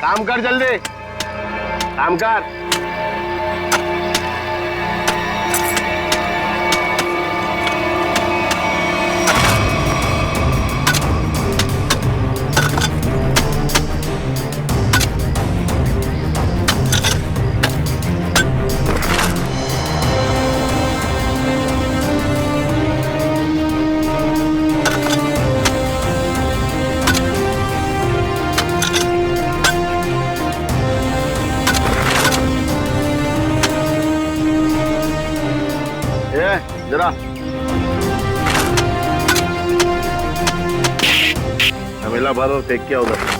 काम कर जल्दी, काम कर। जरा तबेला भर और फेंक किया उधर।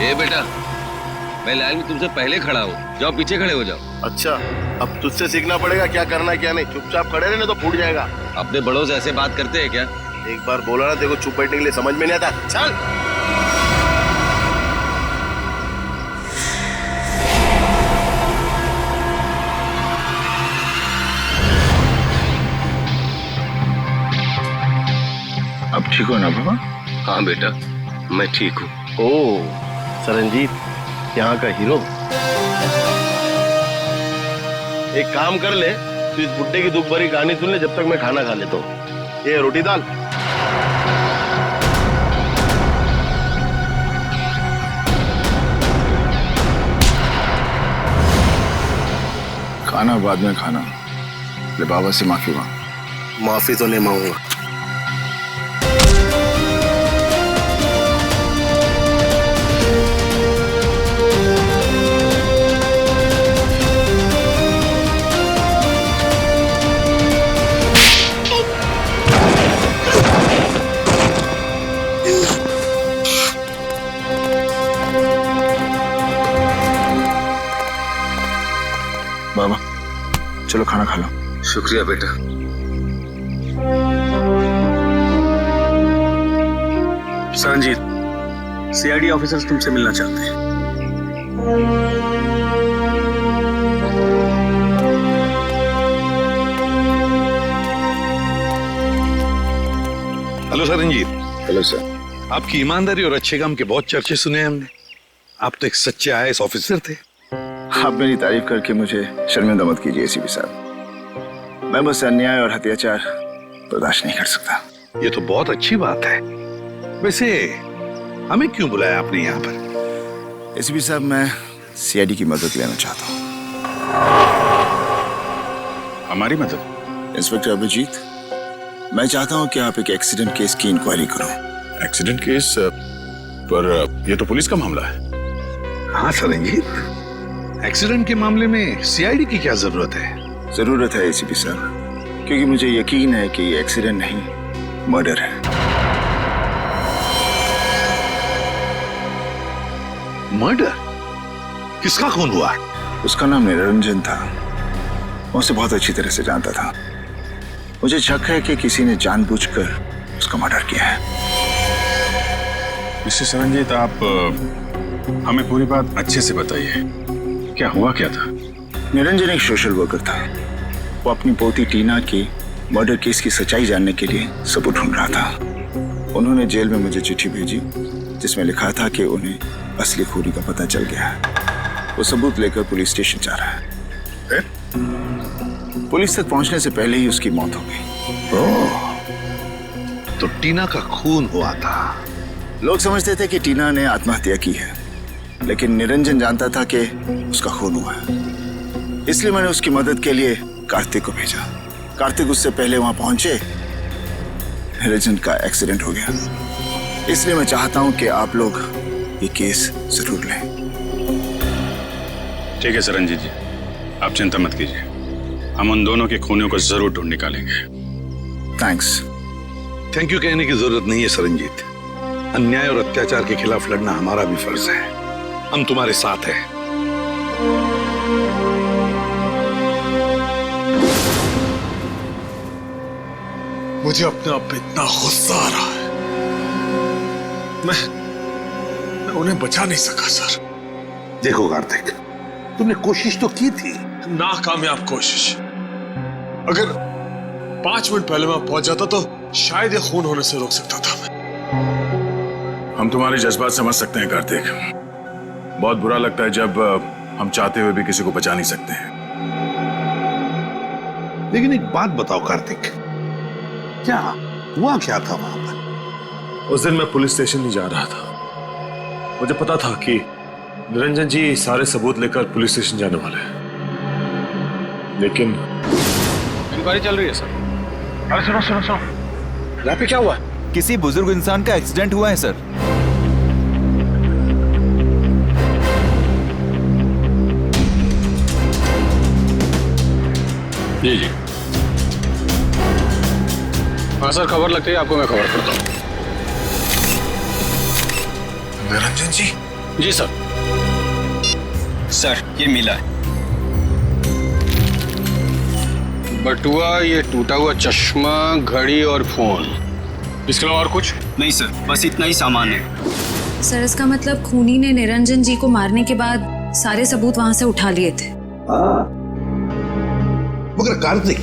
ए बेटा, मैं लाइन में तुमसे पहले खड़ा हूँ, जाओ पीछे खड़े हो जाओ। अच्छा, अब तुझसे सीखना पड़ेगा क्या करना है क्या नहीं। चुपचाप खड़े रहने तो फूट जाएगा। अपने बड़ों से ऐसे बात करते हैं क्या? एक बार बोला ना, देखो चुप बैठने के लिए समझ में नहीं आता। चल अब ठीक हो ना बाबा? हाँ बेटा, मैं ठीक हूँ। ओ सरंजीत, यहाँ का हीरो। एक काम कर ले, तू इस बुड्ढे की दुख भरी कहानी सुन ले जब तक मैं खाना खा लेता हूँ। ये रोटी दाल। खाना बाद में खाना। ले बाबा से माफी मांग। माफी तो नहीं मांगूंगा। बाबा चलो खाना खा लो। शुक्रिया बेटा। सरंजीत, सीआईडी ऑफिसर्स तुमसे मिलना चाहते हैं। हेलो सरंजीत। Hello sir. आपकी ईमानदारी और अच्छे काम के बहुत चर्चे सुने हमने। आप तो एक सच्चे आईएएस ऑफिसर थे। आप मेरी तारीफ करके मुझे शर्मिंदा मत कीजिए एसीपी साहब। मैं बस अन्याय और अत्याचार बर्दाश्त नहीं कर सकता। ये तो बहुत अच्छी बात है। वैसे हमें क्यों बुलाया आपने यहाँ पर? एसीपी साहब, मैं सीआईडी की मदद लेना चाहता हूँ। हमारी मदद? इंस्पेक्टर अभिजीत, मैं चाहता हूँ कि आप एक एक्सीडेंट केस की इंक्वायरी करो। Accident case? पर यह तो पुलिस का मामला है। हाँ सरंजीत, एक्सीडेंट के मामले में सीआईडी की क्या जरूरत है? जरूरत है एसीपी साहब, क्योंकि मुझे यकीन है कि ये एक्सीडेंट नहीं, मर्डर है। मर्डर? किसका खून हुआ? उसका नाम निरंजन था। मैं उसे बहुत अच्छी तरह से जानता था। मुझे शक है कि किसी ने जानबूझकर उसका मर्डर किया है। मिस्टर सरंजीत, आप हमें पूरी बात अच्छे से बताइए। क्या हुआ क्या था? निरंजन एक सोशल वर्कर था। वो अपनी पोती टीना की मर्डर केस की सच्चाई जानने के लिए सबूत ढूंढ रहा था। उन्होंने जेल में मुझे चिट्ठी भेजी जिसमें लिखा था कि उन्हें असली खूनी का पता चल गया है। वो सबूत लेकर पुलिस स्टेशन जा रहा है। पुलिस तक पहुंचने से पहले ही उसकी मौत हो गई। ओह, तो टीना का खून हुआ था। लोग समझते थे कि टीना ने आत्महत्या की है, लेकिन निरंजन जानता था कि उसका खून हुआ है, इसलिए मैंने उसकी मदद के लिए कार्तिक को भेजा। कार्तिक उससे पहले वहां पहुंचे, निरंजन का एक्सीडेंट हो गया। इसलिए मैं चाहता हूं कि आप लोग ये केस जरूर लें। ठीक है सरनजीत जी, आप चिंता मत कीजिए, हम उन दोनों के खूनियों को जरूर ढूंढ निकालेंगे। थैंक्स। थैंक यू कहने की जरूरत नहीं है सरनजीत। अन्याय और अत्याचार के खिलाफ लड़ना हमारा भी फर्ज है। हम तुम्हारे साथ हैं। मुझे अपने आप पे इतना गुस्सा आ रहा है। मैं उन्हें बचा नहीं सका सर। देखो कार्तिक, तुमने कोशिश तो की थी। नाकामयाब कोशिश। अगर 5 मिनट पहले मैं पहुंच जाता तो शायद ये खून होने से रोक सकता था मैं। हम तुम्हारे जज्बात समझ सकते हैं कार्तिक। बहुत बुरा लगता है जब हम चाहते हुए भी किसी को बचा नहीं सकते हैं। लेकिन एक बात बताओ कार्तिक, क्या हुआ क्या था वहां पर? उस दिन मैं पुलिस स्टेशन नहीं जा रहा था। मुझे पता था कि निरंजन जी सारे सबूत लेकर पुलिस स्टेशन जाने वाले हैं, लेकिन इंक्वायरी चल रही है सर। अरे सुनो सुनो सुनो, यहाँ पे क्या हुआ? किसी बुजुर्ग इंसान का एक्सीडेंट हुआ है सर। जी जी। हाँ सर, खबर लगती है आपको, मैं खबर करता हूँ। निरंजन जी? जी सर। सर ये मिला है। बटुआ, ये टूटा हुआ चश्मा, घड़ी और फोन। इसके अलावा और कुछ नहीं सर, बस इतना ही सामान है। सर इसका मतलब खूनी ने निरंजन जी को मारने के बाद सारे सबूत वहां से उठा लिए थे। मगर कार्तिक,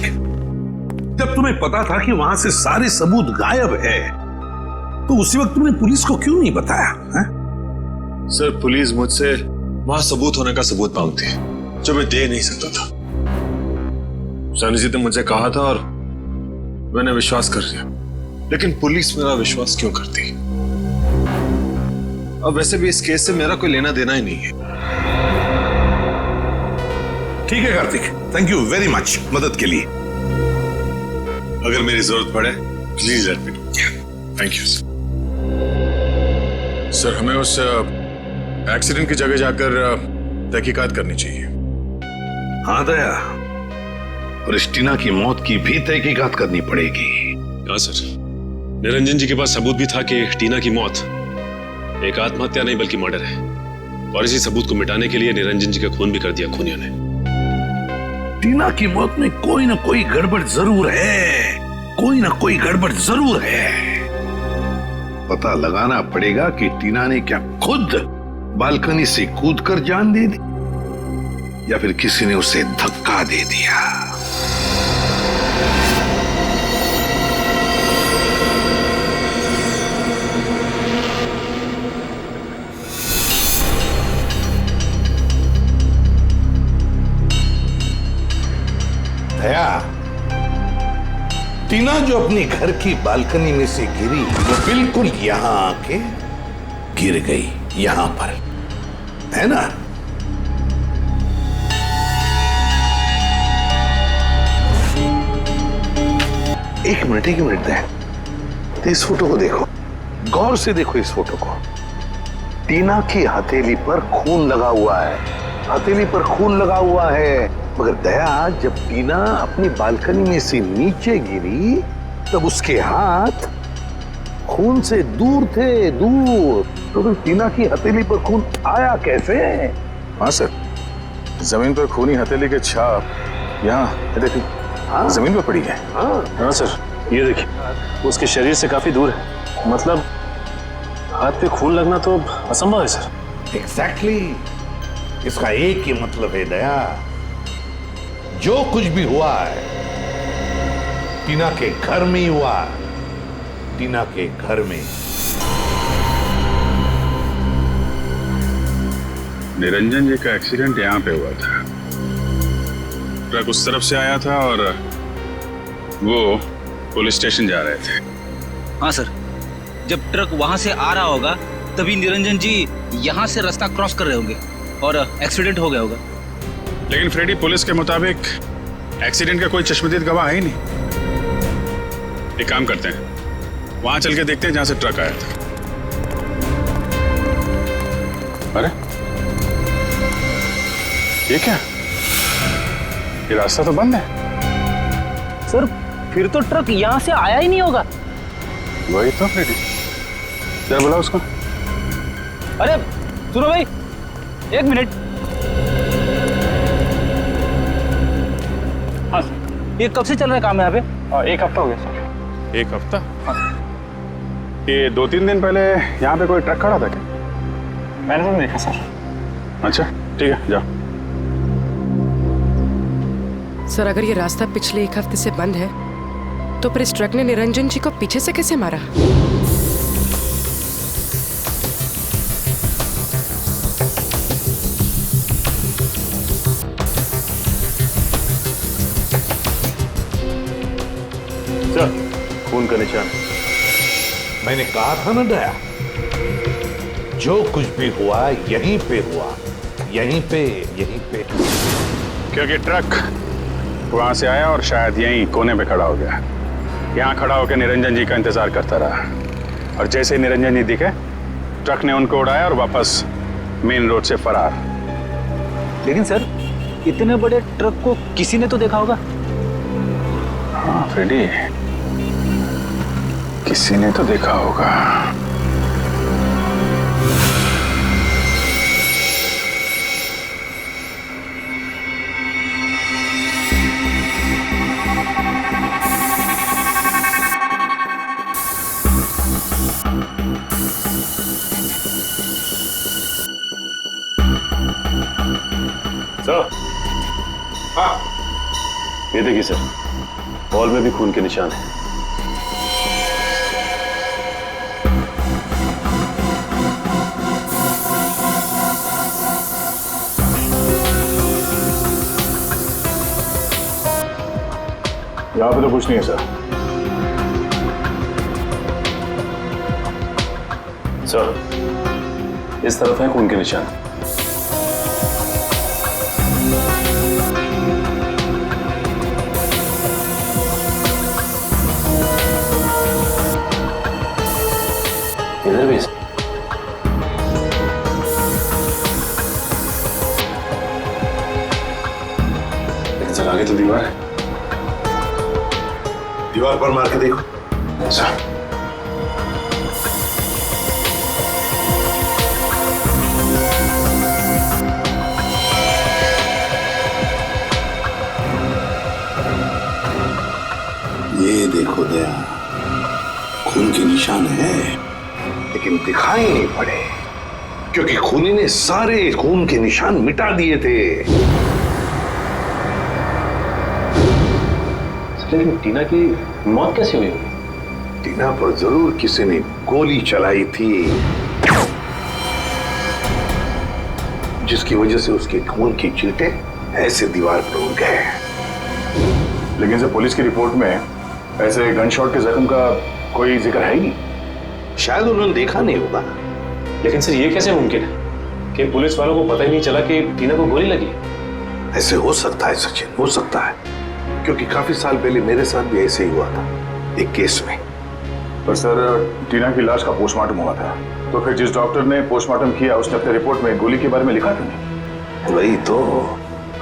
जब तुम्हें पता था कि वहां से सारे सबूत गायब है, तो उसी वक्त तुमने पुलिस को क्यों नहीं बताया? सर पुलिस मुझसे वहां सबूत होने का सबूत मांगती है जो मैं दे नहीं सकता था। सरनजीत ने मुझे कहा था और मैंने विश्वास कर लिया, लेकिन पुलिस मेरा विश्वास क्यों करती? अब वैसे भी इस केस से मेरा कोई लेना देना ही नहीं है। ठीक है Kartik, thank you very much मदद के लिए। अगर मेरी जरूरत पड़े please let me know. Thank you sir. Sir हमें उस एक्सीडेंट की जगह जाकर तहकीकात करनी चाहिए। हाँ दया, और इस टीना की मौत की भी तहकीकात करनी पड़ेगी। हाँ सर, निरंजन जी के पास सबूत भी था कि टीना की मौत एक आत्महत्या नहीं बल्कि मर्डर है, और इसी सबूत को मिटाने के लिए निरंजन जी का खून भी कर दिया खूनियों ने। टीना की मौत में कोई ना कोई गड़बड़ जरूर है, कोई ना कोई गड़बड़ जरूर है। पता लगाना पड़ेगा कि टीना ने क्या खुद बालकनी से कूदकर जान दे दी या फिर किसी ने उसे धक्का दे दिया। दया, टीना जो अपनी घर की बालकनी में से गिरी, वो बिल्कुल यहां आके गिर गई, यहां पर, है ना? एक मिनट दया, तो इस फोटो को देखो, गौर से देखो इस फोटो को। टीना की हथेली पर खून लगा हुआ है, हथेली पर खून लगा हुआ है। मगर दया, जब टीना अपनी बालकनी में से नीचे गिरी तब उसके हाथ खून से दूर थे, दूर। तो फिर टीना की हथेली पर खून आया कैसे? हाँ सर, जमीन पर खूनी हथेली के छाप यहाँ देखिए। हाँ जमीन पर पड़ी है। हाँ सर, ये देखिए, उसके शरीर से काफी दूर है, मतलब हाथ पे खून लगना तो असंभव है सर। एग्जैक्टली, इसका एक ही मतलब है दया, जो कुछ भी हुआ है टीना के घर में ही हुआ, टीना के घर में। निरंजन जी का एक्सीडेंट यहाँ पे हुआ था, ट्रक उस तरफ से आया था और वो पुलिस स्टेशन जा रहे थे। हाँ सर, जब ट्रक वहां से आ रहा होगा तभी निरंजन जी यहाँ से रास्ता क्रॉस कर रहे होंगे और एक्सीडेंट हो गया होगा। लेकिन फ्रेडी, पुलिस के मुताबिक एक्सीडेंट का कोई चश्मदीद गवाह है ही नहीं। एक काम करते हैं, वहां चल के देखते हैं जहां से ट्रक आया था। अरे ये क्या, ये रास्ता तो बंद है। सर फिर तो ट्रक यहाँ से आया ही नहीं होगा। वही तो फ्रेडी, क्या बोला उसको? अरे सुनो भाई, एक मिनट। हाँ ये कब से चल रहा है काम यहाँ पे? 1 हफ्ता हो गया सर। 1 हफ्ता? ये 2-3 दिन पहले यहाँ पे कोई ट्रक खड़ा था क्या? मैंने तो देखा सर। अच्छा ठीक है, जाओ। सर अगर ये रास्ता पिछले 1 हफ्ते से बंद है तो फिर इस ट्रक ने निरंजन जी को पीछे से कैसे मारा? सर, खून का निशान। मैंने कहा था ना दया, जो कुछ भी हुआ यहीं पे हुआ, यहीं पे। क्योंकि ट्रक वहां से आया और शायद यहीं कोने पे खड़ा हो गया। यहाँ खड़ा होकर निरंजन जी का इंतजार करता रहा और जैसे ही निरंजन जी दिखे, ट्रक ने उनको उड़ाया और वापस मेन रोड से फरार। लेकिन सर इतने बड़े ट्रक को किसी ने तो देखा होगा। हाँ फ्रेडी, किसी ने तो देखा होगा। सर, हाँ, ये देखिए सर, वॉल में भी खून के निशान है। यहाँ पे तो कुछ नहीं है सर। सर, इस तरफ है खून के निशान। इधर भी। लेकिन सर आगे तो दीवार है। दीवार पर मार के देखो। अच्छा। ये देखो दया, खून के निशान है, लेकिन दिखाई नहीं पड़े क्योंकि खूनी ने सारे खून के निशान मिटा दिए थे। लेकिन टीना की मौत कैसे हुई? टीना पर जरूर किसी ने गोली चलाई थी, जिसकी वजह से उसके खून की चींटे ऐसे दीवार पर उड़ गए। लेकिन सर पुलिस की रिपोर्ट में ऐसे गन शॉट के जख्म का कोई जिक्र है ही नहीं। शायद उन्होंने देखा नहीं होगा। लेकिन सर ये कैसे मुमकिन है कि पुलिस वालों को पता ही नहीं चला कि टीना को गोली लगी? ऐसे हो सकता है सचिन, हो सकता है, क्योंकि काफी साल पहले मेरे साथ भी ऐसे ही हुआ था एक केस में। पर सर टीना की लाश का पोस्टमार्टम हुआ था, तो फिर जिस डॉक्टर ने पोस्टमार्टम किया उसने अपने रिपोर्ट में गोली के बारे में लिखा क्यों नहीं? वही तो।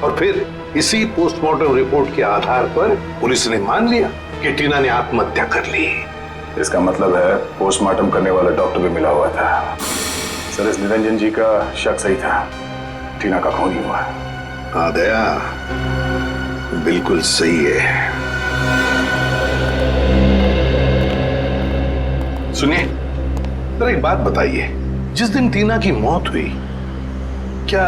और फिर इसी पोस्टमार्टम रिपोर्ट के आधार पर पुलिस ने मान लिया कि टीना ने आत्महत्या कर ली। इसका मतलब है पोस्टमार्टम करने वाला डॉक्टर भी मिला हुआ था। सर इस निरंजन जी का शक सही था, टीना का खून ही हुआ। हाँ दया, बिल्कुल सही है। सुनिए, जरा एक बात बताइए, जिस दिन टीना की मौत हुई, क्या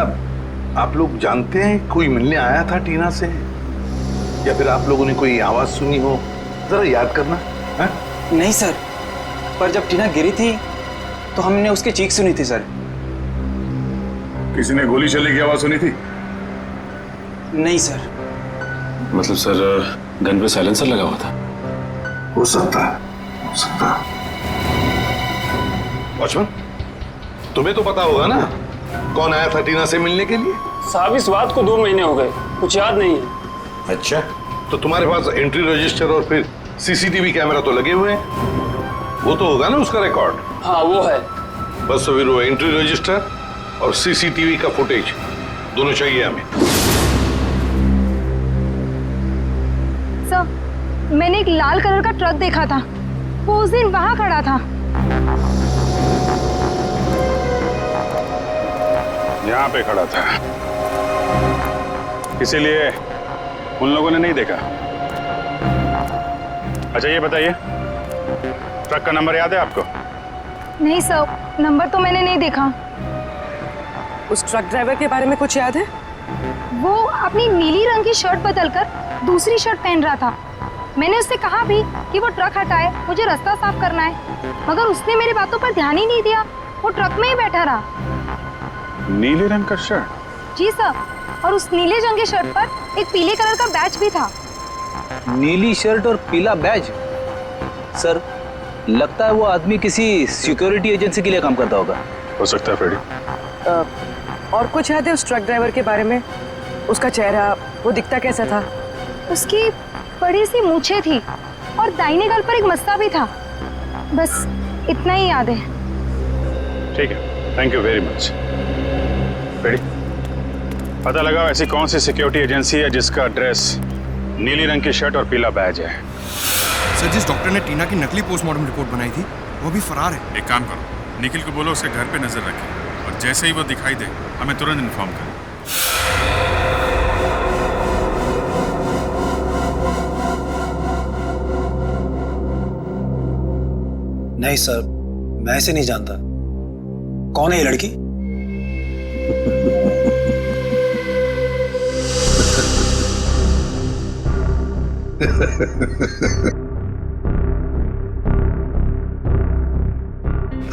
आप लोग जानते हैं कोई मिलने आया था टीना से, या फिर आप लोगों ने कोई आवाज सुनी हो? जरा याद करना। है? नहीं सर, पर जब टीना गिरी थी तो हमने उसकी चीख सुनी थी सर। किसी ने गोली चलने की आवाज सुनी थी? नहीं सर। मतलब सर गन पे साइलेंसर लगा हुआ था? हो सकता है, हो सकता है। वॉचमैन, तुम्हें तो पता होगा ना कौन आया था टीना से मिलने के लिए? साहब इस बात को 2 महीने हो गए, कुछ याद नहीं है। अच्छा, तो तुम्हारे पास एंट्री रजिस्टर और फिर सीसीटीवी कैमरा तो लगे हुए हैं, वो तो होगा ना उसका रिकॉर्ड? हाँ वो है। बस तो फिर वो एंट्री रजिस्टर और सीसीटीवी का फुटेज दोनों चाहिए हमें। सर, मैंने एक लाल कलर का ट्रक देखा था, वो उस दिन वहां खड़ा था। यहाँ पे खड़ा था, इसीलिए उन लोगों ने नहीं देखा। अच्छा ये बताइए, ट्रक का नंबर याद है आपको? नहीं सर, नंबर तो मैंने नहीं देखा। उस ट्रक ड्राइवर के बारे में कुछ याद है? वो अपनी नीली रंग की शर्ट बदलकर दूसरी शर्ट पहन रहा था। मैंने उससे कहा भी कि वो ट्रक हटाए, मुझे रास्ता साफ करना है, मगर उसने मेरी बातों पर ध्यान ही नहीं दिया, वो ट्रक में ही बैठा रहा। नीले रंग का शर्ट? जी सर, और उस नीले रंग की शर्ट पर एक पीले कलर का बैज भी था। नीली शर्ट और पीला बैज? सर, लगता है वो आदमी किसी सिक्योरिटी एजेंसी के लिए काम करता होगा। हो सकता है फ्रेडी। और कुछ याद है उस ट्रक ड्राइवर के बारे में? उसका चेहरा, वो दिखता कैसा था? उसकी बड़ी सी मूछें थी और दाहिने गाल पर एक मस्ता भी था। बस इतना ही याद है। ठीक है, thank you very much. Freddy, पता लगाओ ऐसी कौन सी सिक्योरिटी एजेंसी है जिसका एड्रेस नीली रंग की शर्ट और पीला बैज है। सर, जिस डॉक्टर ने टीना की नकली पोस्टमार्टम रिपोर्ट बनाई थी वो भी फरार है। एक काम करो, निखिल को बोलो उसके घर पे नजर रखे और जैसे ही वो दिखाई दे हमें तुरंत इन्फॉर्म करें। नहीं सर, मैं इसे नहीं जानता। कौन है ये लड़की?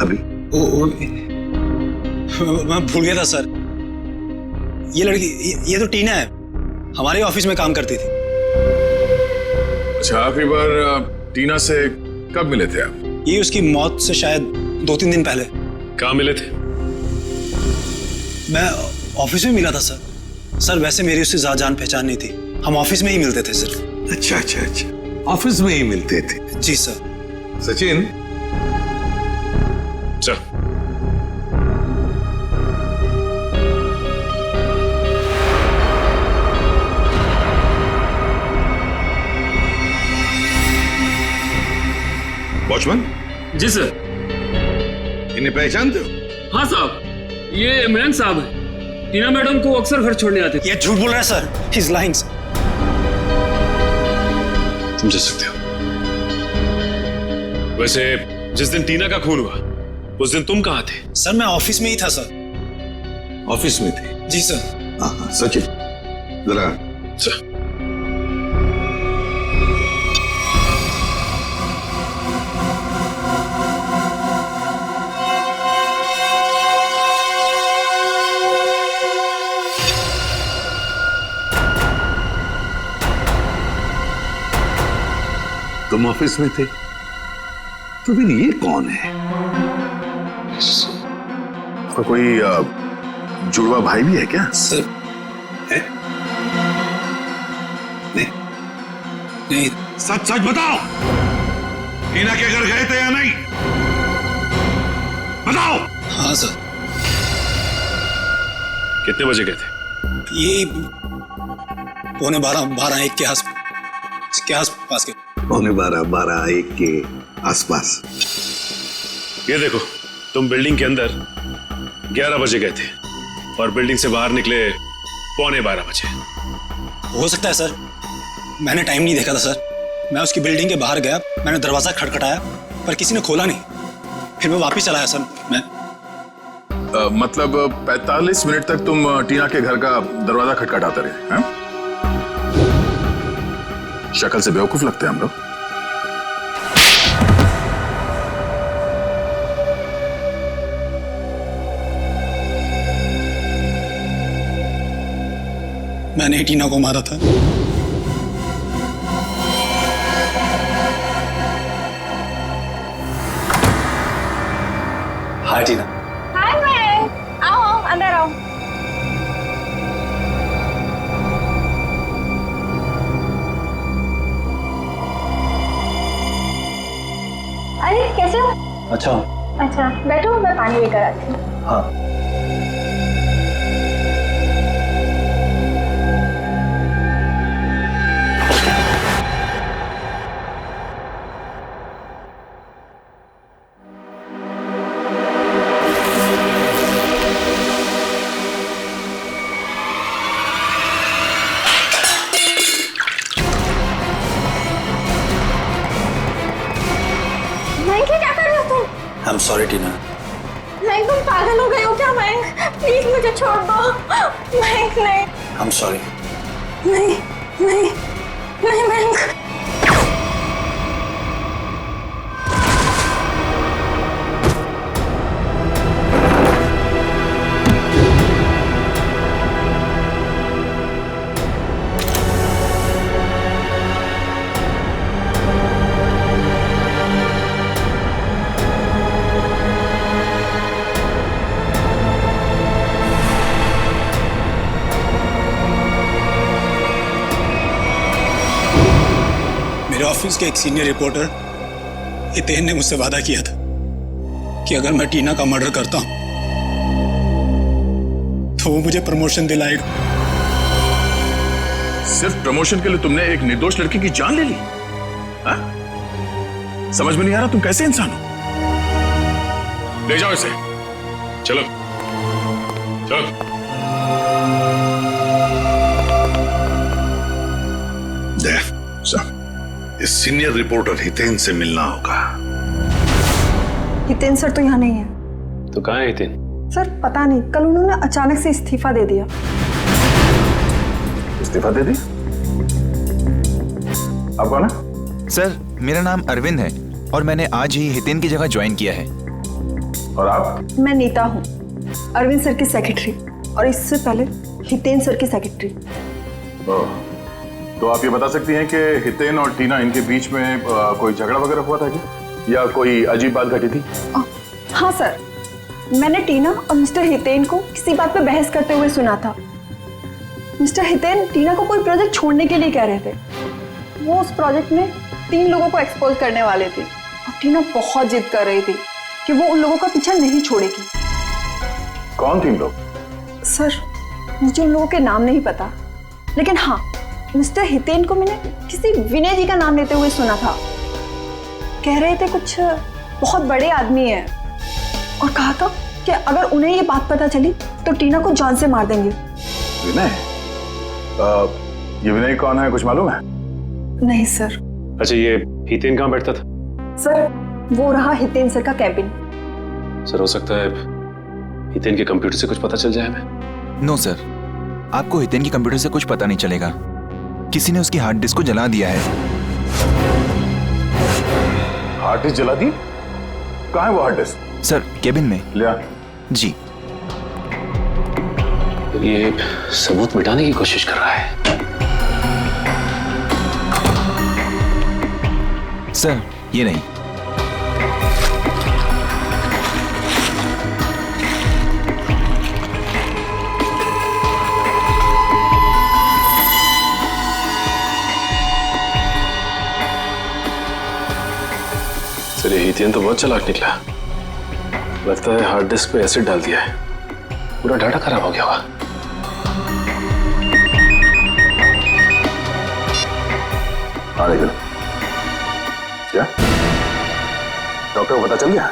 अभी मैं भूल गया था सर। ये लड़की, ये तो टीना है, हमारे ऑफिस में काम करती थी। अच्छा, आखिरी बार टीना से कब मिले थे आप? ये उसकी मौत से शायद 2-3 दिन पहले। कहाँ मिले थे? मैं ऑफिस में मिला था सर। सर वैसे मेरी उससे ज्यादा जान पहचान नहीं थी, हम ऑफिस में ही मिलते थे सिर्फ। अच्छा अच्छा अच्छा, ऑफिस में ही मिलते थे? जी सर। सचिन, चल। वॉचमैन? जी सर। इन्हें पहचानते हो? हाँ साहब, ये इमरान साहब है। टीना मैडम को अक्सर घर छोड़ने आते थे। ये झूठ बोल रहा है सर, ही इज लाइंग। तुम जा सकते हो। वैसे जिस दिन टीना का खून हुआ उस दिन तुम कहाँ थे? सर मैं ऑफिस में ही था सर। ऑफिस में थे? जी सर। हाँ, सचिन जरा। तुम ऑफिस में थे तो फिर ये कौन है? कोई जुड़वा भाई भी है क्या? सर है? नहीं नहीं। सच सच बताओ, टीना के घर गए थे या नहीं? बताओ। हाँ सर। कितने बजे गए थे? ये 11:15-1 के आसपास के। 11:15-1 के आसपास। ये देखो, तुम बिल्डिंग के अंदर 11 बजे गए थे और बिल्डिंग से बाहर निकले 11:15 बजे। हो सकता है सर, मैंने टाइम नहीं देखा था सर। मैं उसकी बिल्डिंग के बाहर गया, मैंने दरवाजा खटखटाया पर किसी ने खोला नहीं, फिर मैं वापस चला आया सर। मैं मतलब 45 मिनट तक तुम टीना के घर का दरवाजा खटखटाते रहे हैं? शक्ल से बेवकूफ लगते हैं हम लोग। मैंने टीना को मारा था। हाय टीना। हाय अरे कैसे हो? अच्छा अच्छा बैठो, मैं पानी लेकर आती हूँ। हाँ। क्या कर रहे हो तुम? आई एम सॉरी टीना। मयंक तुम पागल हो गए हो क्या? मयंक प्लीज मुझे छोड़ दो। मयंक नहीं। I am sorry. नहीं नहीं नहीं मयंक। मेरे ऑफिस के एक सीनियर रिपोर्टर हितेन ने मुझसे वादा किया था कि अगर मैं टीना का मर्डर करता हूं तो वो मुझे प्रमोशन दिलाएगा। सिर्फ प्रमोशन के लिए तुमने एक निर्दोष लड़की की जान ले ली? हाँ? समझ में नहीं आ रहा तुम कैसे इंसान हो? ले जाओ इसे। चलो चलो। इस सीनियर रिपोर्टर हितेन से मिलना होगा। हितेन सर तो यहाँ नहीं है। तो कहाँ है हितेन? सर पता नहीं, कल उन्होंने अचानक से इस्तीफा दे दिया। इस्तीफा दे दी? आप कौन है? सर मेरा नाम अरविंद है और मैंने आज ही हितेन की जगह ज्वाइन किया है। और आप? मैं नीता हूँ, अरविंद सर की सेक्रेटरी, और इससे पहले हितेन सर की सेक्रेटरी। तो आप ये बता सकती हैं कि हितेन और टीना इनके बीच में कोई झगड़ा वगैरह हुआ था क्या, या कोई अजीब बात घटी थी? हाँ सर, मैंने टीना और मिस्टर हितेन को किसी बात पे बहस करते हुए सुना था। मिस्टर हितेन टीना को कोई प्रोजेक्ट छोड़ने के लिए कह रहे थे। वो उस प्रोजेक्ट में 3 लोगों को एक्सपोज करने वाले थे और टीना बहुत जिद कर रही थी कि वो उन लोगों का पीछा नहीं छोड़ेगी। कौन 3 लोग? सर मुझे उन लोगों के नाम नहीं पता, लेकिन हाँ मिस्टर हितेन को मैंने किसी विनय जी का नाम लेते हुए सुना था। कह रहे थे कुछ बहुत बड़े आदमी हैं और कहा था कि अगर उन्हें ये बात पता चली तो टीना को जान से मार देंगे। विनय? ये विनय कौन है, कुछ मालूम है? नहीं सर। अच्छा ये हितेन कहाँ बैठता था? सर वो रहा हितेन सर का कैबिन। सर हो सकता है हितेन के कंप्यूटर से कुछ पता चल जाए हमें। नो सर, आपको हितेन की कंप्यूटर से कुछ पता नहीं चलेगा। किसी ने उसकी हार्ड डिस्क को जला दिया है। हार्ड डिस्क जला दी? कहाँ है वो हार्ड डिस्क? सर केबिन में। ले आ। जी। ये सबूत मिटाने की कोशिश कर रहा है। सर ये नहीं। सर ये हितेन तो बहुत चालाक निकला। लगता है हार्ड डिस्क पे एसिड डाल दिया है, पूरा डाटा खराब हो गया होगा। हाँ निकल। क्या डॉक्टर को पता चल गया?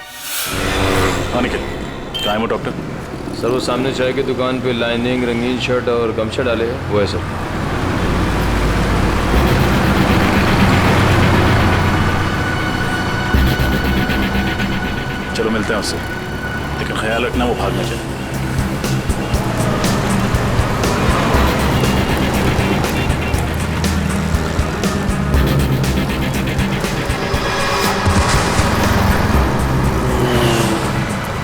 हाँ निकल। कहाँ है वो डॉक्टर? सर वो सामने चाय की दुकान पे लाइनिंग, रंगीन शर्ट और गमछा डाले हैं, वो है सर। चलो मिलते हैं उससे, लेकिन ख्याल रखना वो भाग ना जाए।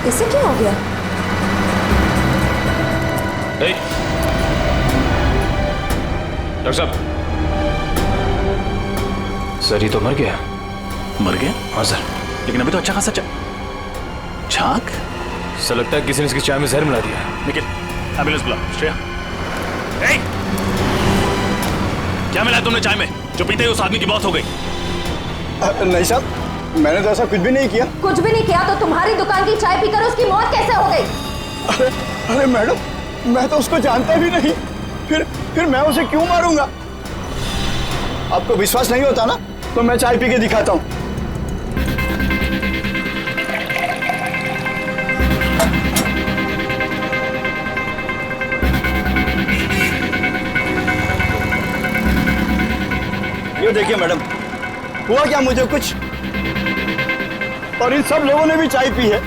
इसे क्या हो गया? डॉक्टर साहब, सर ये तो मर गया। मर गया? हाँ सर। लेकिन अभी तो अच्छा खासा छाक। सर लगता है किसी ने इसकी चाय में जहर मिला दिया। निकल, एम्बुलेंस बुला। श्रेया, क्या मिला तुमने चाय में जो पीते ही उस आदमी की मौत हो गई? नहीं साहब, मैंने तो ऐसा कुछ भी नहीं किया। कुछ भी नहीं किया तो तुम्हारी दुकान की चाय पीकर उसकी मौत कैसे हो गई? अरे मैडम, मैं तो उसको जानता भी नहीं, फिर मैं उसे क्यों मारूंगा? आपको विश्वास नहीं होता ना, तो मैं चाय पी के दिखाता हूँ। ये देखिए मैडम, हुआ क्या मुझे कुछ, और इन सब लोगों ने भी चाय पी है।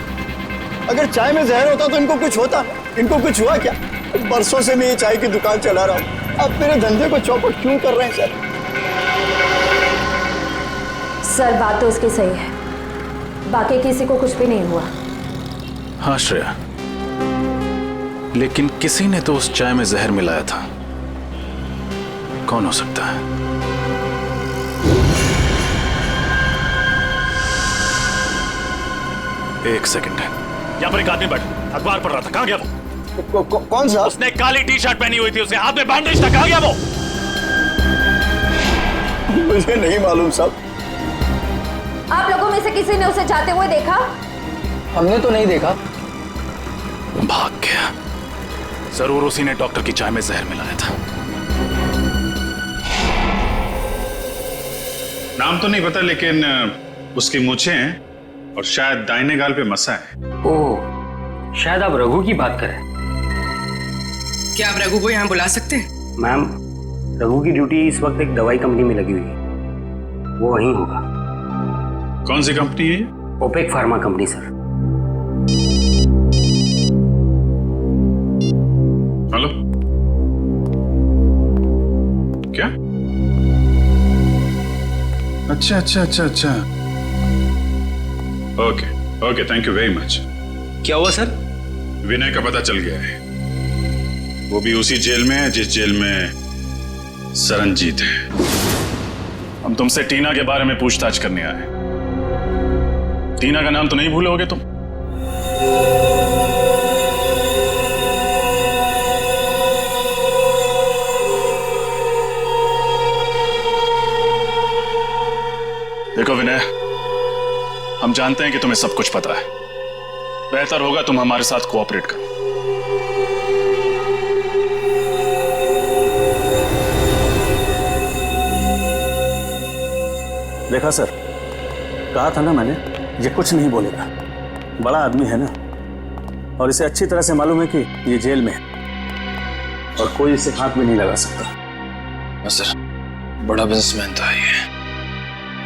अगर चाय में जहर होता तो इनको कुछ होता, इनको कुछ हुआ क्या? बरसों से मैं ये चाय की दुकान चला रहा हूँ, अब मेरे धंधे को चौपट क्यों कर रहे हैं सर? सर बात तो उसकी सही है, बाकी किसी को कुछ भी नहीं हुआ। हाँ श्रेया, लेकिन किसी ने तो उस चाय में जहर मिलाया था। कौन हो सकता है? एक सेकंड, यहाँ पर एक आदमी बैठा अखबार पढ़ रहा था, कहाँ गया वो? कौन सा? उसने काली टी शर्ट पहनी हुई थी, उसके हाथ में बैंडेज था, कहाँ गया वो? मुझे नहीं मालूम साहब। आप लोगों में से किसी ने उसे जाते हुए देखा? हमने तो नहीं देखा। भाग गया। जरूर उसी ने डॉक्टर की चाय में जहर मिलाया था। नाम तो नहीं पता, लेकिन उसकी मूछें हैं और शायद दाहिने गाल पे मसा है। ओह, शायद आप रघु की बात करें। क्या आप रघु को यहाँ बुला सकते हैं? मैम, रघु की ड्यूटी इस वक्त एक दवाई कंपनी में लगी हुई है, वो वहीं होगा। कौन सी कंपनी है? Opec pharma company sir. Hello, क्या? अच्छा अच्छा अच्छा अच्छा, okay okay, thank you very much. क्या हुआ सर? विनय का पता चल गया है, वो भी उसी जेल में है जिस जेल में सरनजीत है। हम तुमसे टीना के बारे में पूछताछ करने आए। टीना का नाम तो नहीं भूलोगे तुम? देखो विनय, हम जानते हैं कि तुम्हें सब कुछ पता है। बेहतर होगा तुम हमारे साथ कोऑपरेट करो। देखा सर, कहा था ना मैंने, ये कुछ नहीं बोलेगा। बड़ा आदमी है ना, और इसे अच्छी तरह से मालूम है कि ये जेल में है और कोई इसे हाथ भी नहीं लगा सकता। सर, बड़ा बिजनेसमैन था ये,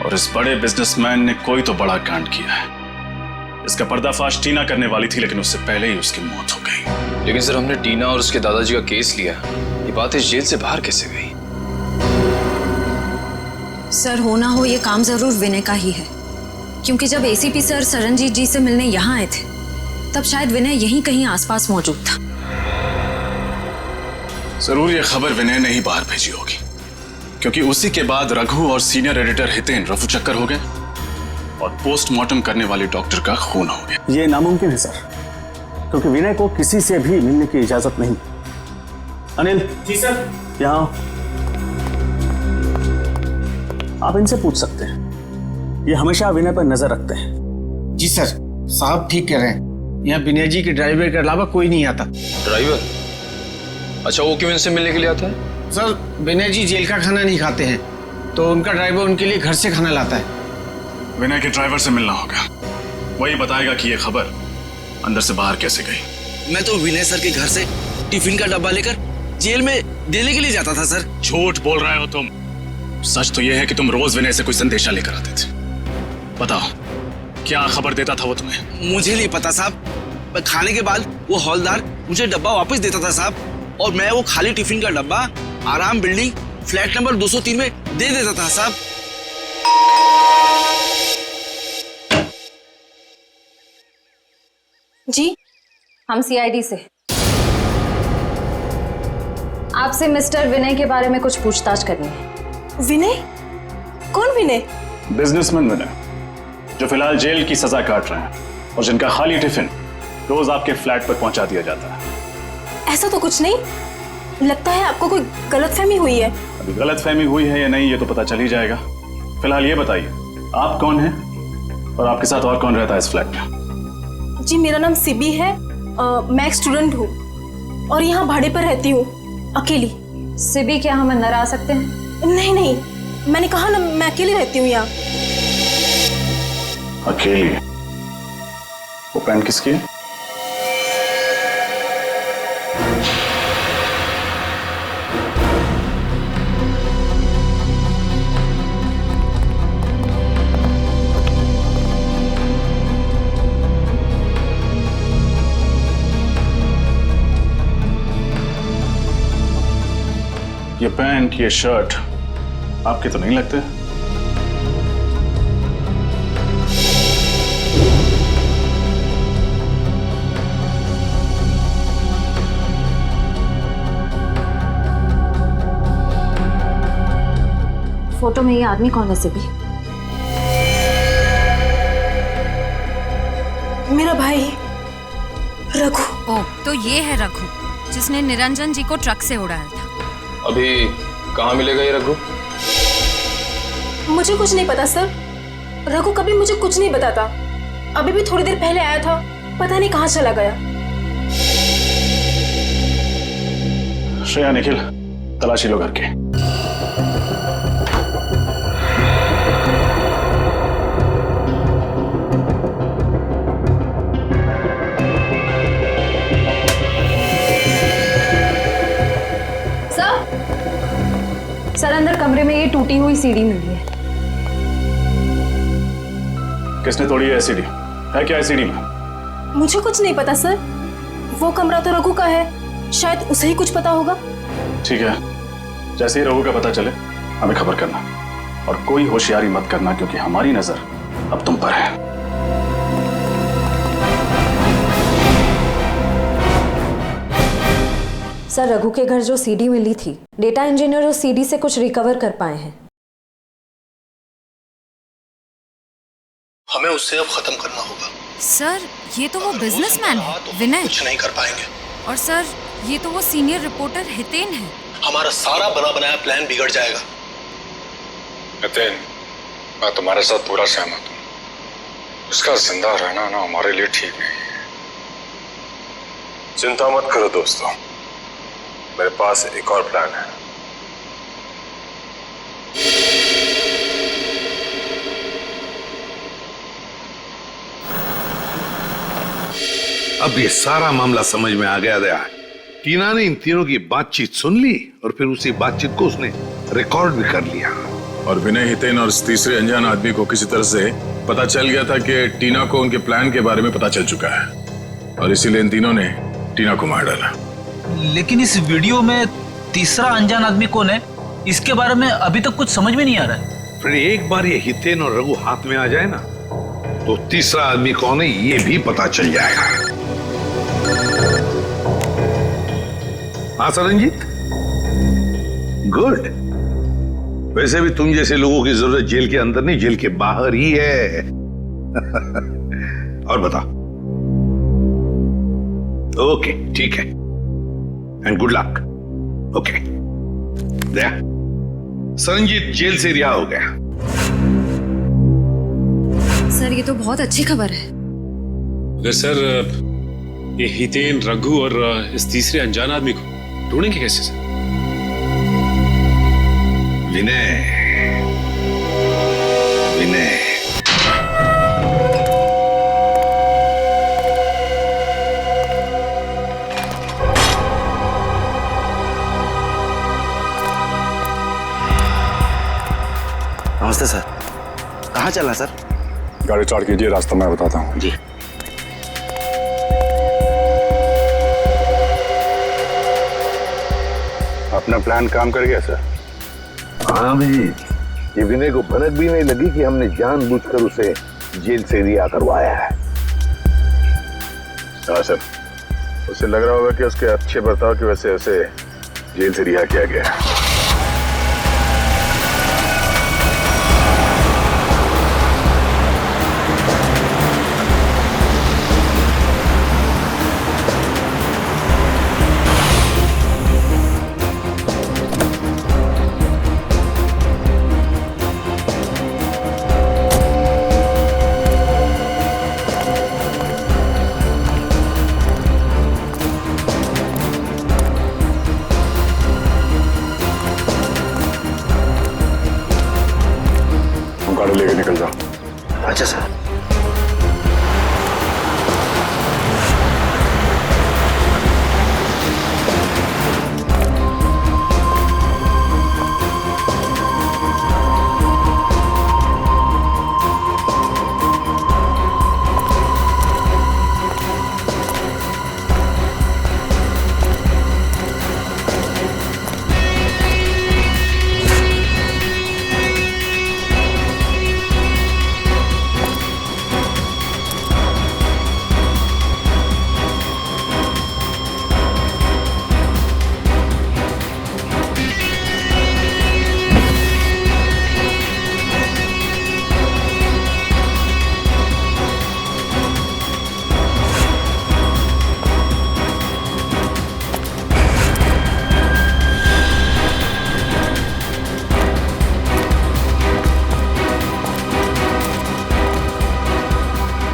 और इस बड़े बिजनेसमैन ने कोई तो बड़ा कांड किया है। इसका पर्दाफाश टीना करने वाली थी, लेकिन उससे पहले ही उसकी मौत हो गई। लेकिन सर, हमने टीना और उसके दादाजी का केस लिया, ये बात इस जेल से बाहर कैसे गई? सर, हो ना हो ये काम जरूर विनय का ही है, क्योंकि जब एसीपी सर सरनजीत जी से मिलने यहाँ आए थे, तब शायद विनय यहीं कहीं आसपास मौजूद था। जरूर ये खबर विनय ने ही बाहर भेजी होगी, क्योंकि उसी के बाद रघु और सीनियर एडिटर हितेन रफू चक्कर हो गए और पोस्टमार्टम करने वाले डॉक्टर का खून हो गया। ये नामुमकिन है सर, क्योंकि विनय को किसी से भी मिलने की इजाजत नहीं। अनिल जी सर, यहाँ आप इनसे पूछ सकते हैं, ये हमेशा विनय पर नजर रखते हैं। जी सर, साहब ठीक कह रहे हैं, यहाँ विनय जी के ड्राइवर के अलावा कोई नहीं आता। ड्राइवर? अच्छा, वो क्यों इनसे मिलने के लिए आता है? सर, विनय जी जेल का खाना नहीं खाते हैं, तो उनका ड्राइवर उनके लिए घर से खाना लाता है। विनय के ड्राइवर से मिलना होगा, वही बताएगा कि ये खबर अंदर से बाहर कैसे गई। मैं तो विनय सर के घर से टिफिन का डब्बा लेकर जेल में देने के लिए जाता था सर। झूठ बोल रहे हो तुम। सच तो यह है कि तुम रोज विनय से कोई संदेशा लेकर आते थे। बताओ, क्या खबर देता था वो तुम्हें? मुझे नहीं पता साहब, खाने के बाद वो हौलदार मुझे डब्बा वापस देता था साहब, और मैं वो खाली टिफिन का डब्बा आराम बिल्डिंग फ्लैट नंबर 203 में दे देता था साहब। जी, हम सीआईडी से। आपसे मिस्टर विनय के बारे में कुछ पूछताछ करनी है। विनय? कौन विनय? बिजनेसमैन विनय, जो फिलहाल जेल की सजा काट रहे हैं और जिनका खाली टिफिन रोज आपके फ्लैट पर पहुंचा दिया जाता है। ऐसा तो कुछ नहीं, लगता है आपको कोई गलतफहमी हुई है। अभी गलतफहमी हुई है या नहीं ये तो पता चल ही जाएगा। फिलहाल ये बताइए, आप कौन हैं और आपके साथ और कौन रहता है इस फ्लैट में? जी मेरा नाम सिबी है, मैं एक स्टूडेंट हूँ और यहाँ भाड़े पर रहती हूँ अकेली। सिबी, क्या हम अंदर आ सकते हैं? नहीं नहीं, मैंने कहा ना मैं अकेली रहती हूँ यहाँ। अकेली? वो पेन किसकी है? ये पैंट, ये शर्ट आपके तो नहीं लगते? फोटो में ये आदमी कौन है सिबी? मेरा भाई रघु। ओ, तो ये है रघु जिसने निरंजन जी को ट्रक से उड़ाया था। अभी कहाँ मिलेगा ये रघु? मुझे कुछ नहीं पता सर, रघु कभी मुझे कुछ नहीं बताता। अभी भी थोड़ी देर पहले आया था, पता नहीं कहाँ चला गया। श्रेया, निखिल, तलाशी लो घर के। सर, अंदर कमरे में ये टूटी हुई सीढ़ी मिली है। किसने तोड़ी है सीढ़ी? है क्या है सीढ़ी में? मुझे कुछ नहीं पता सर, वो कमरा तो रघु का है, शायद उसे ही कुछ पता होगा। ठीक है, जैसे ही रघु का पता चले हमें खबर करना, और कोई होशियारी मत करना क्योंकि हमारी नजर अब तुम पर है। सर, रघु के घर जो सीडी मिली थी, डेटा इंजीनियर उस सीडी से कुछ रिकवर कर पाए हैं। हमें उससे अब खत्म करना होगा। सर, ये तो वो बिजनेसमैन है विनय। कुछ नहीं कर पाएंगे। और सर, ये तो वो सीनियर रिपोर्टर हितेन है। हमारा सारा बना बनाया प्लान बिगड़ जाएगा। हितेन, मैं तुम्हारे साथ पूरा सहमत हूँ। उसका जिंदा रहना ना हमारे लिए ठीक नहीं है। चिंता मत करो दोस्तों, मेरे पास एक और प्लान है। अब ये सारा मामला समझ में आ गया। टीना ने इन तीनों की बातचीत सुन ली और फिर उसी बातचीत को उसने रिकॉर्ड भी कर लिया। और विनय, हितेन और इस तीसरे अनजान आदमी को किसी तरह से पता चल गया था कि टीना को उनके प्लान के बारे में पता चल चुका है, और इसीलिए इन तीनों ने टीना को मार डाला। लेकिन इस वीडियो में तीसरा अनजान आदमी कौन है, इसके बारे में अभी तक कुछ समझ में नहीं आ रहा है। फिर एक बार ये हितेन और रघु हाथ में आ जाए ना, तो तीसरा आदमी कौन है ये भी पता चल जाएगा। हाँ सरंजीत, गुड। वैसे भी तुम जैसे लोगों की जरूरत जेल के अंदर नहीं, जेल के बाहर ही है। और बता। ओके, ठीक है, and good luck. Okay, Daya, Saranjit जेल से रिहा हो गया। सर, ये तो बहुत अच्छी खबर है। अगर सर ये हितेन, रघु और इस तीसरे अनजान आदमी को ढूंढेंगे कैसे सर? विनय, विनय, नमस्ते सर। कहाँ चलना सर? गाड़ी स्टार्ट कीजिए, रास्ता मैं बताता हूँ। जी। अपना प्लान काम कर गया सर? हाँ भी, ये विनय को भनक भी नहीं लगी कि हमने जानबूझकर उसे जेल से रिहा करवाया है। हाँ सर, उसे लग रहा होगा कि उसके अच्छे बर्ताव की वजह से उसे जेल से रिहा किया गया है।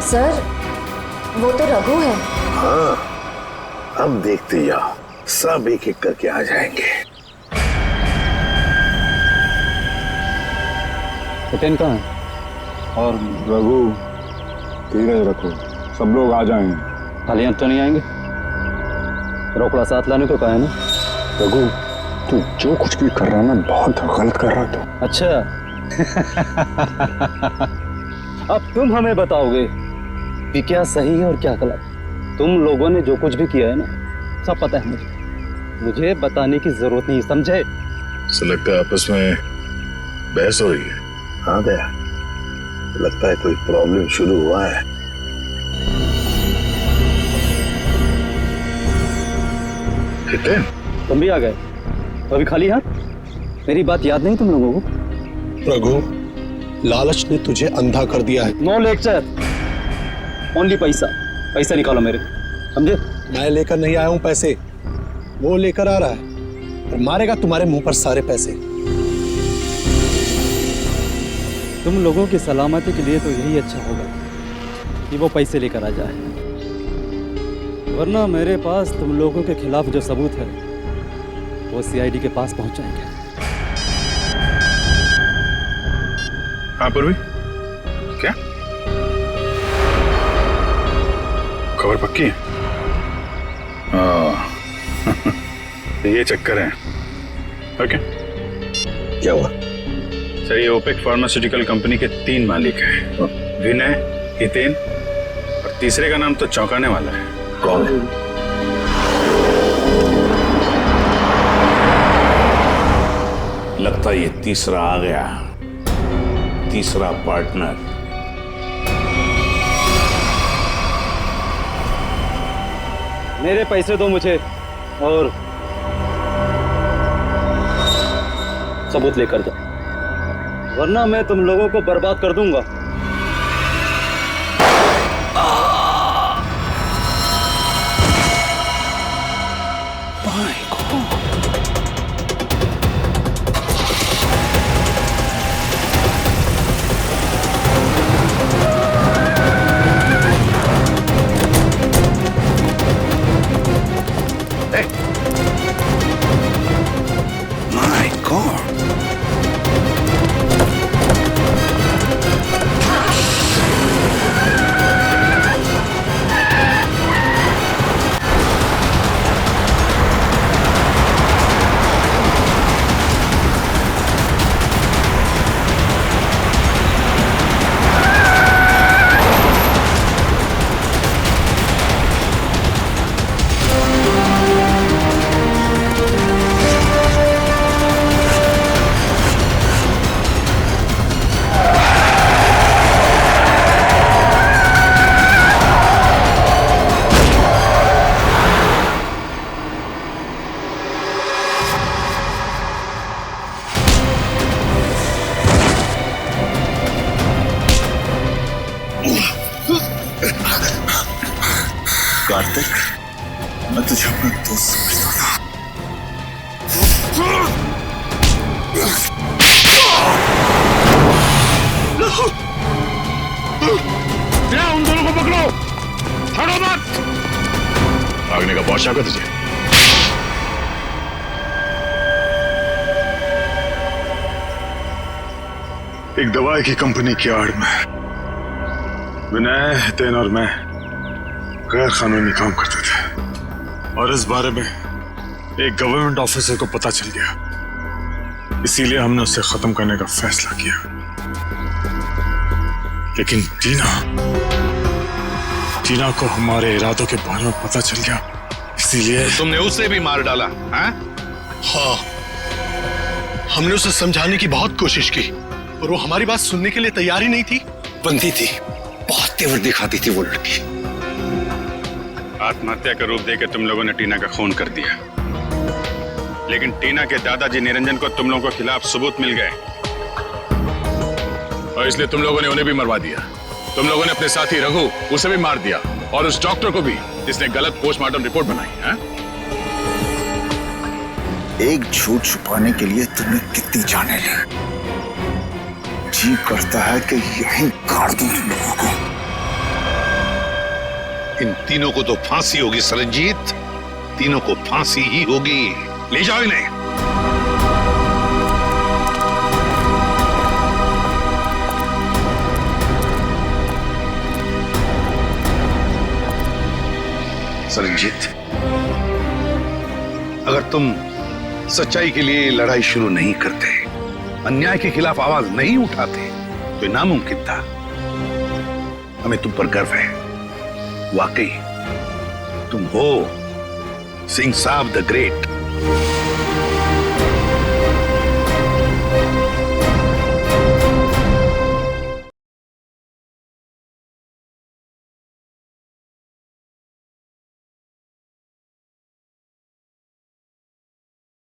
सर, वो तो रघु है। हाँ, अब देखते जाओ, सब एक एक करके आ जाएंगे। हितेन कहाँ है? और रघु? धीरज रखो, सब लोग आ जाएंगे। खाली हाथ तो नहीं आएंगे। रोकड़ा साथ लाने को कहा है ना। रघु, तू जो कुछ भी कर रहा है ना, बहुत गलत कर रहा तू। अच्छा अब तुम हमें बताओगे कि क्या सही है और क्या गलत। तुम लोगों ने जो कुछ भी किया है ना, सब पता है मुझे बताने की जरूरत नहीं, समझे? ऐसा लगता है आपस में बहस हो रही है। हाँ दया, लगता है कोई प्रॉब्लम शुरू हुआ है। हितेन, तुम भी आ गए? अभी खाली हाथ? मेरी बात याद नहीं तुम लोगों को? रघु, लालच ने तुझे अंधा कर दिया है। नो लेक्चर, ओनली पैसा। पैसा निकालो मेरे, समझे? मैं लेकर नहीं आया हूं पैसे, वो लेकर आ रहा है और मारेगा तुम्हारे मुंह पर सारे पैसे। तुम लोगों की सलामती के लिए तो यही अच्छा होगा कि वो पैसे लेकर आ जाए, वरना मेरे पास तुम लोगों के खिलाफ जो सबूत है वो सीआईडी के पास पहुंच जाएंगे। हाँ पूर्वी, क्या खबर पक्की है? ये चक्कर है। ओके, क्या हुआ? सर, ये ओपेक फार्मास्यूटिकल कंपनी के 3 मालिक हैं, विनय, हितेन और तीसरे का नाम तो चौंकाने वाला है। कौन है? लगता है ये तीसरा आ गया, तीसरा पार्टनर। मेरे पैसे दो मुझे और सबूत लेकर जाओ, वरना मैं तुम लोगों को बर्बाद कर दूंगा। कार्तिक, मैं तुझे अपना दोस्त समझता था। उन दोनों को पकड़ो, छोड़ो मत। भागने का बहुत शौक है तुझे? एक दवाई की कंपनी की आड़ में विनय, हितेन और मैं गैर कानूनी काम करते थे और इस बारे में एक गवर्नमेंट ऑफिसर को पता चल गया, इसीलिए हमने उसे खत्म करने का फैसला किया। लेकिन टीना को हमारे इरादों के बारे में पता चल गया, इसीलिए तुमने उसे भी मार डाला? हाँ, हमने उसे समझाने की बहुत कोशिश की और वो हमारी बात सुनने के लिए तैयार ही नहीं थी। बंदी थी, बहुत तेवर दिखाती थी वो लड़की। आत्महत्या का रूप देकर तुम लोगों ने टीना का खून कर दिया, लेकिन टीना के दादाजी निरंजन को तुम लोगों के खिलाफ सबूत मिल गए और इसलिए तुम लोगों ने उन्हें भी मरवा दिया। तुम लोगों ने अपने साथी रघु उसे भी मार दिया और उस डॉक्टर को भी जिसने गलत पोस्टमार्टम रिपोर्ट बनाई है। एक झूठ छुपाने के लिए तुमने कितनी जाने ली। जी करता है कि यहीं गाड़ दूं तुम लोगों को। इन तीनों को तो फांसी होगी सरनजीत, तीनों को फांसी ही होगी। ले जाओ इन्हें। सरनजीत, अगर तुम सच्चाई के लिए लड़ाई शुरू नहीं करते, अन्याय के खिलाफ आवाज नहीं उठाते, तो नामुमकिन था। हमें तुम पर गर्व है। वाकई तुम हो सिंह साहब द ग्रेट।